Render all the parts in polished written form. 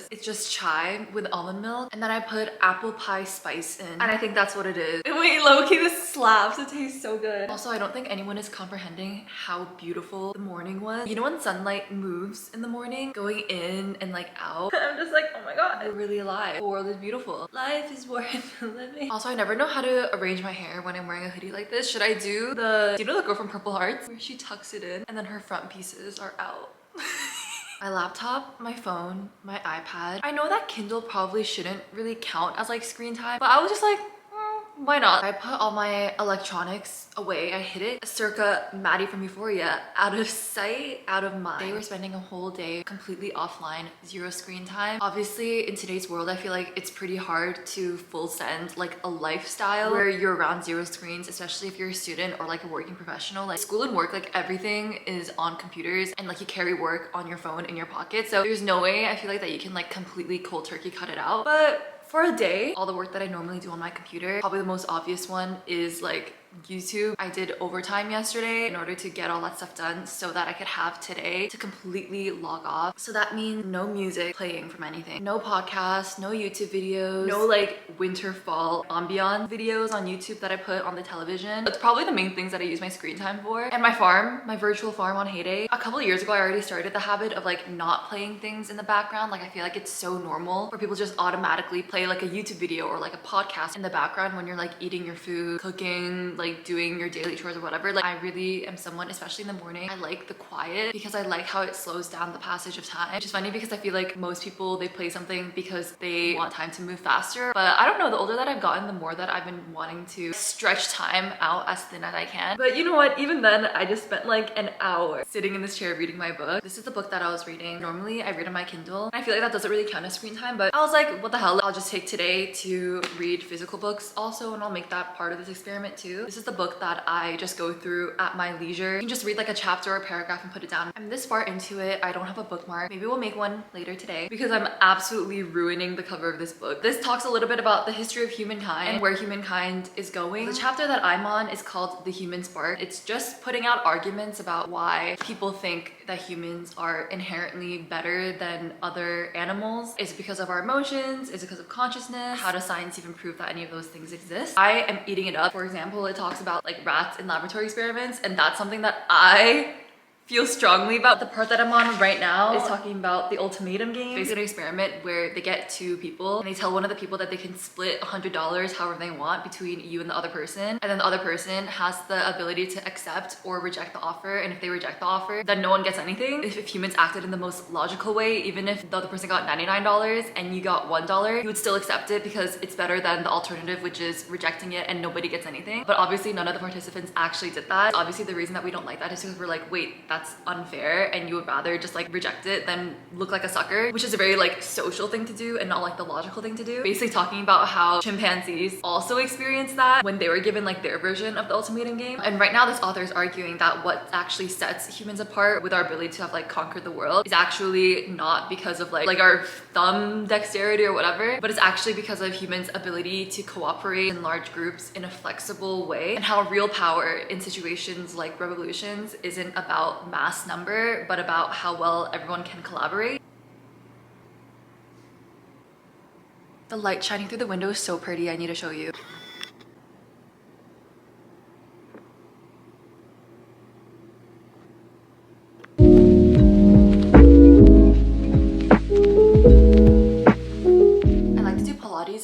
this. It's just chai with almond milk, and then I put apple pie spice in, and I think that's what it is. Wait, low-key, this slaps. It tastes so good. Also, I don't think anyone is comprehending how beautiful the morning was. You know when sunlight moves in the morning, going in and like out? I'm just like, oh my god, we're really alive. The world is beautiful. Life is worth living. Also, I never know how to arrange my hair when I'm wearing a hoodie like this. Should I do the, you know the girl from Purple Hearts? Where she tucks it in and then her front pieces are out. My laptop, my phone, my iPad. I know that Kindle probably shouldn't really count as like screen time, but I was just like, why not? I put all my electronics away. I hid it circa Maddie from Euphoria, out of sight, out of mind. They were spending a whole day completely offline, zero screen time. Obviously, in today's world, I feel like it's pretty hard to full send like a lifestyle where you're around zero screens, especially if you're a student or like a working professional. Like school and work, like everything is on computers, and like you carry work on your phone in your pocket. So there's no way I feel like that you can like completely cold turkey cut it out. But for a day, all the work that I normally do on my computer, probably the most obvious one is like YouTube. I did overtime yesterday in order to get all that stuff done so that I could have today to completely log off. So that means no music playing from anything, no podcasts, no YouTube videos, no like winter fall ambiance videos on YouTube that I put on the television. That's probably the main things that I use my screen time for. And my farm, my virtual farm on Heyday. A couple of years ago, I already started the habit of like not playing things in the background. Like I feel like it's so normal for people just automatically play like a YouTube video or like a podcast in the background when you're like eating your food, cooking, like doing your daily chores or whatever. Like I really am someone, especially in the morning, I like the quiet because I like how it slows down the passage of time. Which is funny because I feel like most people, they play something because they want time to move faster. But I don't know, the older that I've gotten, the more that I've been wanting to stretch time out as thin as I can. But you know what, even then I just spent like an hour sitting in this chair reading my book. This is the book that I was reading. Normally I read on my Kindle. I feel like that doesn't really count as screen time, but I was like, what the hell, I'll just take today to read physical books also, and I'll make that part of this experiment too. This is the book that I just go through at my leisure. You can just read like a chapter or a paragraph and put it down. I'm this far into it, I don't have a bookmark. Maybe we'll make one later today because I'm absolutely ruining the cover of this book. This talks a little bit about the history of humankind and where humankind is going. The chapter that I'm on is called The Human Spark. It's just putting out arguments about why people think that humans are inherently better than other animals. Is it because of our emotions? Is it because of consciousness? How does science even prove that any of those things exist? I am eating it up. For example, it talks about like rats in laboratory experiments, and that's something that I feel strongly about. The part that I'm on right now is talking about the ultimatum game. Basically an experiment where they get two people and they tell one of the people that they can split $100 however they want between you and the other person, and then the other person has the ability to accept or reject the offer. And if they reject the offer, then no one gets anything. If humans acted in the most logical way, even if the other person got $99 and you got $1, you would still accept it because it's better than the alternative, which is rejecting it and nobody gets anything. But obviously none of the participants actually did that. Obviously the reason that we don't like that is because we're like, wait, that's unfair, and you would rather just like reject it than look like a sucker, which is a very like social thing to do and not like the logical thing to do. Basically talking about how chimpanzees also experienced that when they were given like their version of the ultimatum game. And right now this author is arguing that what actually sets humans apart with our ability to have like conquered the world is actually not because of like our thumb dexterity or whatever, but it's actually because of humans' ability to cooperate in large groups in a flexible way, and how real power in situations like revolutions isn't about mass number, but about how well everyone can collaborate. The light shining through the window is so pretty, I need to show you.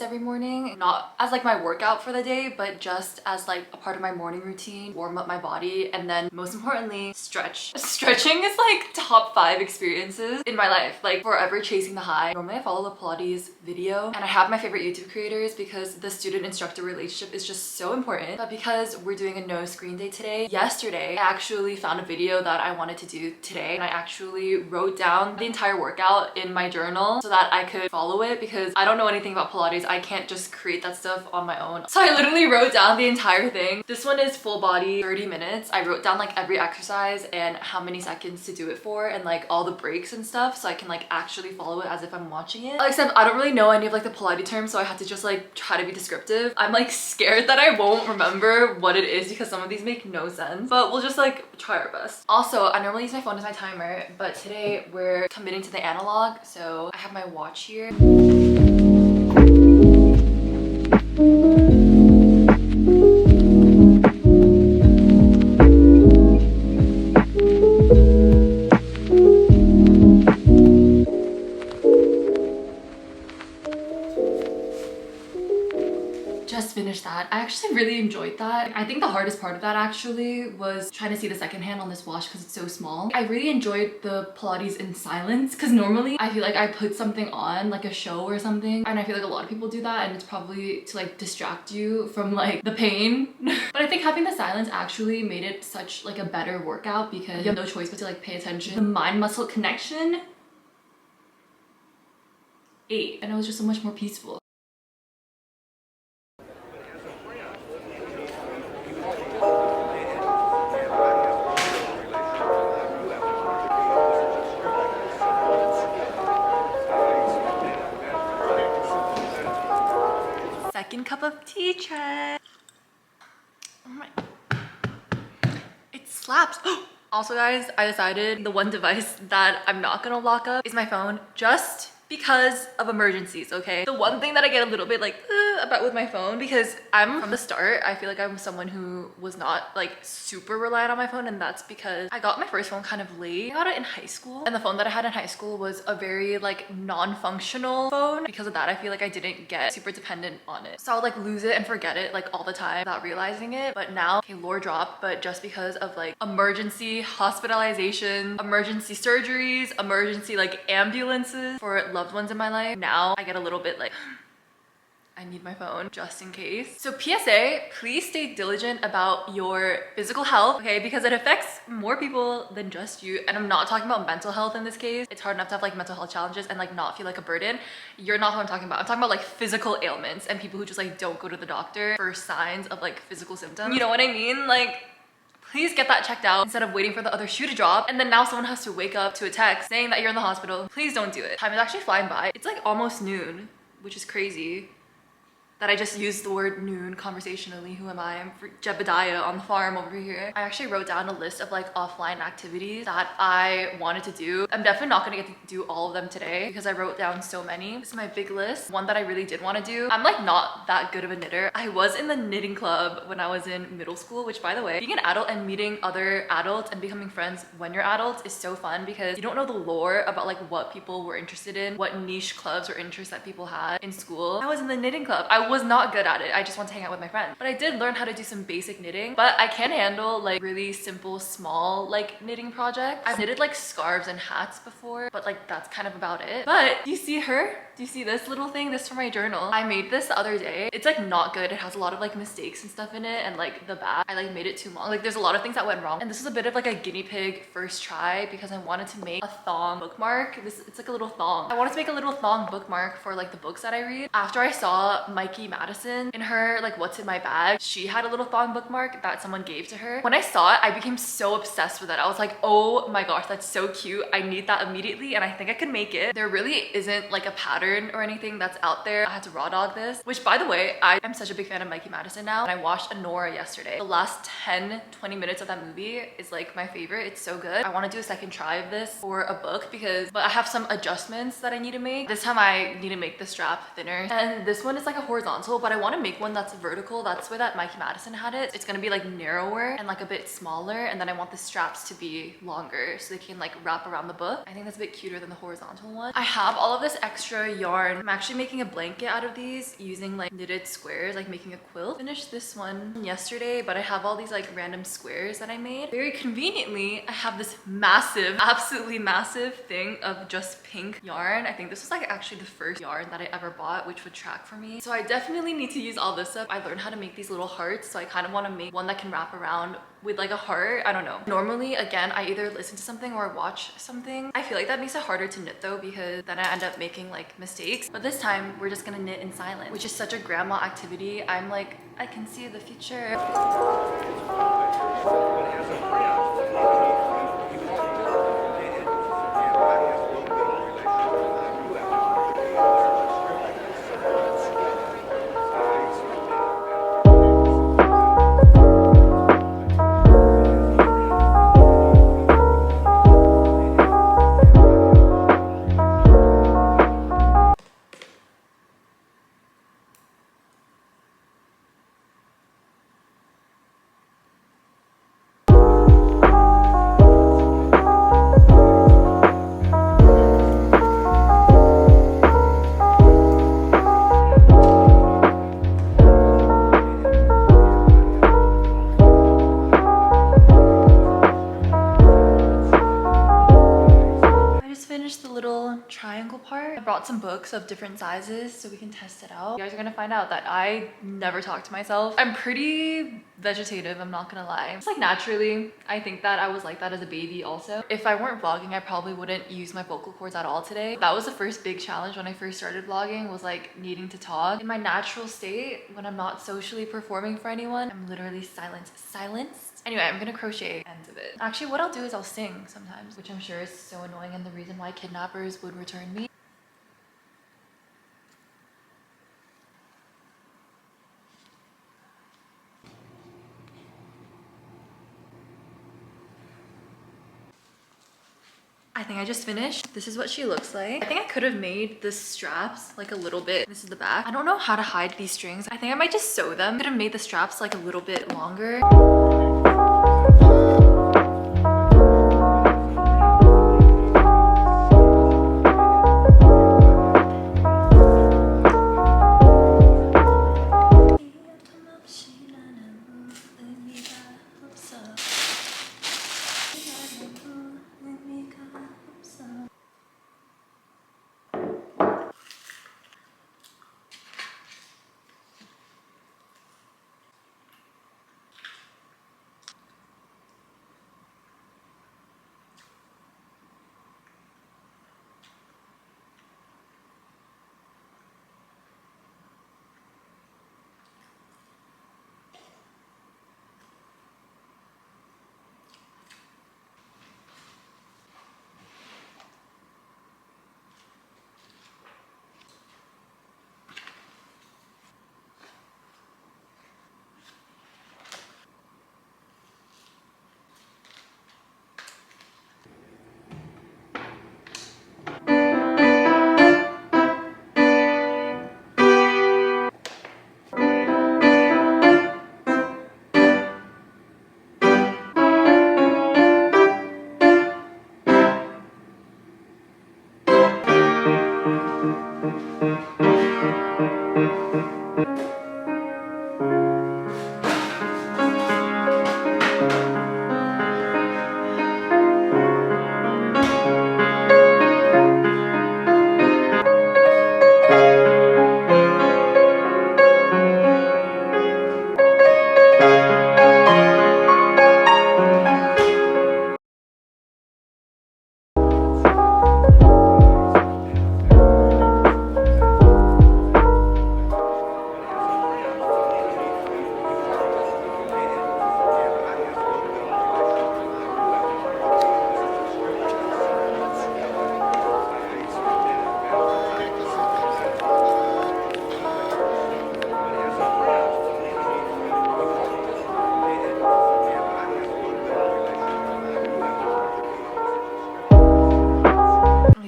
Every morning, not as like my workout for the day, but just as like a part of my morning routine, warm up my body, and then most importantly, stretch. Stretching is like top 5 experiences in my life, like forever chasing the high. Normally I follow the Pilates video, and I have my favorite YouTube creators because the student instructor relationship is just so important. But because we're doing a no screen day today, yesterday I actually found a video that I wanted to do today, and I actually wrote down the entire workout in my journal so that I could follow it, because I don't know anything about Pilates Pilates, I can't just create that stuff on my own. So I literally wrote down the entire thing. This one is full body, 30 minutes. I wrote down like every exercise and how many seconds to do it for and like all the breaks and stuff so I can like actually follow it as if I'm watching it. Except I don't really know any of like the Pilates terms, so I had to just like try to be descriptive. I'm like scared that I won't remember what it is because some of these make no sense, but we'll just like try our best. Also, I normally use my phone as my timer, but today we're committing to the analog, so I have my watch here. Just finished that. I actually really enjoyed that. I think the hardest part of that actually was trying to see the second hand on this watch because it's so small. I really enjoyed the Pilates in silence because normally I feel like I put something on like a show or something, and I feel like a lot of people do that, and it's probably to like distract you from like the pain. But I think having the silence actually made it such like a better workout because you have no choice but to like pay attention. The mind muscle connection 8, and it was just so much more peaceful. Second cup of tea check. Oh my, it slaps. Also guys, I decided the one device that I'm not gonna lock up is my phone, just because of emergencies, okay? The one thing that I get a little bit like about with my phone, because from the start, I feel like I'm someone who was not like super reliant on my phone, and that's because I got my first phone kind of late. I got it in high school, and the phone that I had in high school was a very like non-functional phone. Because of that, I feel like I didn't get super dependent on it. So I'll like lose it and forget it like all the time without realizing it. But now, okay, lore drop, but just because of like emergency hospitalization, emergency surgeries, emergency like ambulances for loved ones in my life, now I get a little bit like I need my phone just in case. So PSA, please stay diligent about your physical health, okay? Because it affects more people than just you. And I'm not talking about mental health in this case. It's hard enough to have like mental health challenges and like not feel like a burden. You're not who I'm talking about. I'm talking about like physical ailments and people who just like don't go to the doctor for signs of like physical symptoms. You know what I mean? Like, please get that checked out instead of waiting for the other shoe to drop and then now someone has to wake up to a text saying that you're in the hospital. Please don't do it. Time is actually flying by. It's like almost noon, which is crazy that I just used the word noon conversationally. Who am I? I'm Jebediah on the farm over here. I actually wrote down a list of like offline activities that I wanted to do. I'm definitely not gonna get to do all of them today because I wrote down so many. This is my big list. One that I really did want to do. I'm like not that good of a knitter. I was in the knitting club when I was in middle school, which by the way, being an adult and meeting other adults and becoming friends when you're adults is so fun because you don't know the lore about like what people were interested in, what niche clubs or interests that people had in school. I was in the knitting club. I was not good at it. I just want to hang out with my friends. But I did learn how to do some basic knitting, but I can handle like really simple, small like knitting projects. I've knitted like scarves and hats before, but like that's kind of about it. But do you see her? Do you see this little thing? This is for my journal. I made this the other day. It's like not good. It has a lot of like mistakes and stuff in it, and like the back, I like made it too long. Like there's a lot of things that went wrong. And this is a bit of like a guinea pig first try because I wanted to make a thong bookmark. It's like a little thong. I wanted to make a little thong bookmark for like the books that I read. After I saw Mikey Madison in her like what's in my bag, she had a little thong bookmark that someone gave to her. When I saw it, I became so obsessed with it. I was like, oh my gosh, that's so cute. I need that immediately, and I think I could make it. There really isn't like a pattern or anything that's out there. I had to raw dog this, which by the way, I am such a big fan of Mikey Madison now, and I watched Anora yesterday. The last 10-20 minutes of that movie is like my favorite. It's so good. I want to do a second try of this for a book but I have some adjustments that I need to make. This time I need to make the strap thinner, and this one is like a horizontal, but I want to make one that's vertical. That's where that Mikey Madison had it. It's gonna be like narrower and like a bit smaller, and then I want the straps to be longer so they can like wrap around the book. I think that's a bit cuter than the horizontal one. I have all of this extra yarn. I'm actually making a blanket out of these using like knitted squares, like making a quilt. Finished this one yesterday, but I have all these like random squares that I made. Very conveniently, I have this massive, absolutely massive thing of just pink yarn. I think this was like actually the first yarn that I ever bought, which would track for me. So I definitely need to use all this up. I learned how to make these little hearts, so I kind of want to make one that can wrap around with like a heart. I don't know. Normally, again, I either listen to something or watch something. I feel like that makes it harder to knit though, because then I end up making like mistakes. But this time we're just gonna knit in silence, which is such a grandma activity. I'm like, I can see the future. The little triangle part. I brought some books of different sizes so we can test it out. You guys are gonna find out that I never talk to myself. I'm pretty vegetative, I'm not gonna lie. It's like naturally, I think that I was like that as a baby also. If I weren't vlogging, I probably wouldn't use my vocal cords at all today. That was the first big challenge when I first started vlogging, was like needing to talk. In my natural state, when I'm not socially performing for anyone, I'm literally silenced. Anyway, I'm gonna crochet ends of it. Actually, what I'll do is I'll sing sometimes, which I'm sure is so annoying and the reason why kidnappers would return me. I think I just finished. This is what she looks like. I think I could have made the straps like a little bit. This is the back. I don't know how to hide these strings. I think I might just sew them. Could have made the straps like a little bit longer.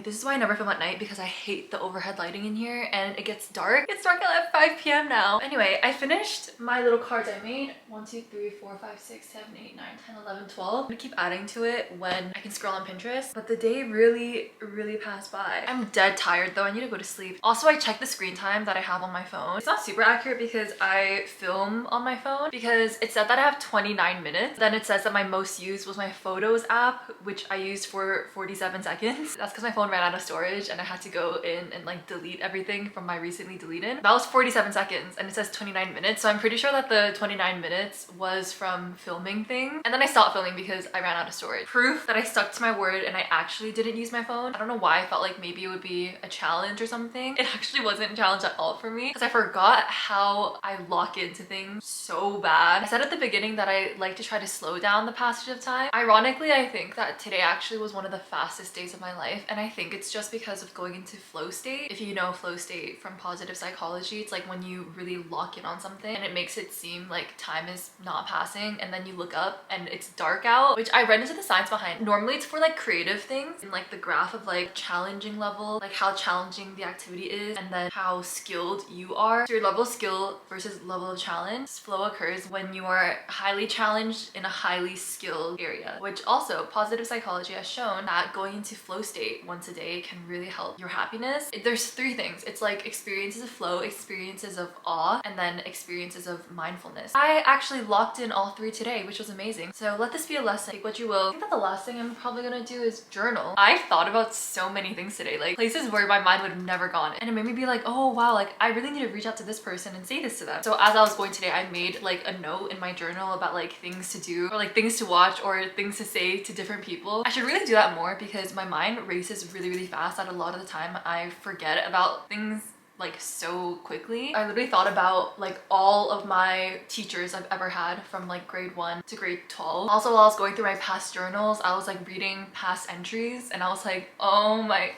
This is why I never film at night, because I hate the overhead lighting in here and it gets dark. It's dark at 5 p.m. now. Anyway, I finished my little cards I made. 1, 2, 3, 4, 5, 6, 7, 8, 9, 10, 11, 12. I'm gonna keep adding to it when I can scroll on Pinterest. But the day really passed by. I'm dead tired though. I need to go to sleep. Also, I checked the screen time that I have on my phone. It's not super accurate because I film on my phone, because it said that I have 29 minutes. Then it says that my most used was my photos app, which I used for 47 seconds. That's because my phone ran out out of storage and I had to go in and like delete everything from my recently deleted. That was 47 seconds and it says 29 minutes. So I'm pretty sure that the 29 minutes was from filming things. And then I stopped filming because I ran out of storage. Proof that I stuck to my word and I actually didn't use my phone. I don't know why I felt like maybe it would be a challenge or something. It actually wasn't a challenge at all for me because I forgot how I lock into things so bad. I said at the beginning that I like to try to slow down the passage of time. Ironically, I think that today actually was one of the fastest days of my life, and I think it's just because of going into flow state. If you know flow state from positive psychology, it's like when you really lock in on something and it makes it seem like time is not passing, and then you look up and it's dark out, which I read into the science behind. Normally it's for like creative things, in like the graph of like challenging level, like how challenging the activity is and then how skilled you are. So your level of skill versus level of challenge. This flow occurs when you are highly challenged in a highly skilled area, which also positive psychology has shown that going into flow state once a day can really help your happiness. There's three things. It's like experiences of flow, experiences of awe, and then experiences of mindfulness. I actually locked in all three today, which was amazing. So let this be a lesson. Take what you will. I think that the last thing I'm probably gonna do is journal. I thought about so many things today, like places where my mind would have never gone. And it made me be like, oh wow, like I really need to reach out to this person and say this to them. So as I was going today, I made like a note in my journal about like things to do or like things to watch or things to say to different people. I should really do that more because my mind races really fast, and a lot of the time I forget about things like so quickly. I literally thought about like all of my teachers I've ever had from like grade 1 to grade 12. Also, while I was going through my past journals, I was like reading past entries and I was like, oh my.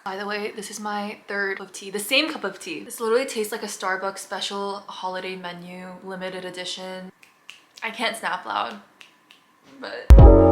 By the way, this is my third cup of tea, the same cup of tea. This literally tastes like a Starbucks special holiday menu, limited edition. I can't snap loud, but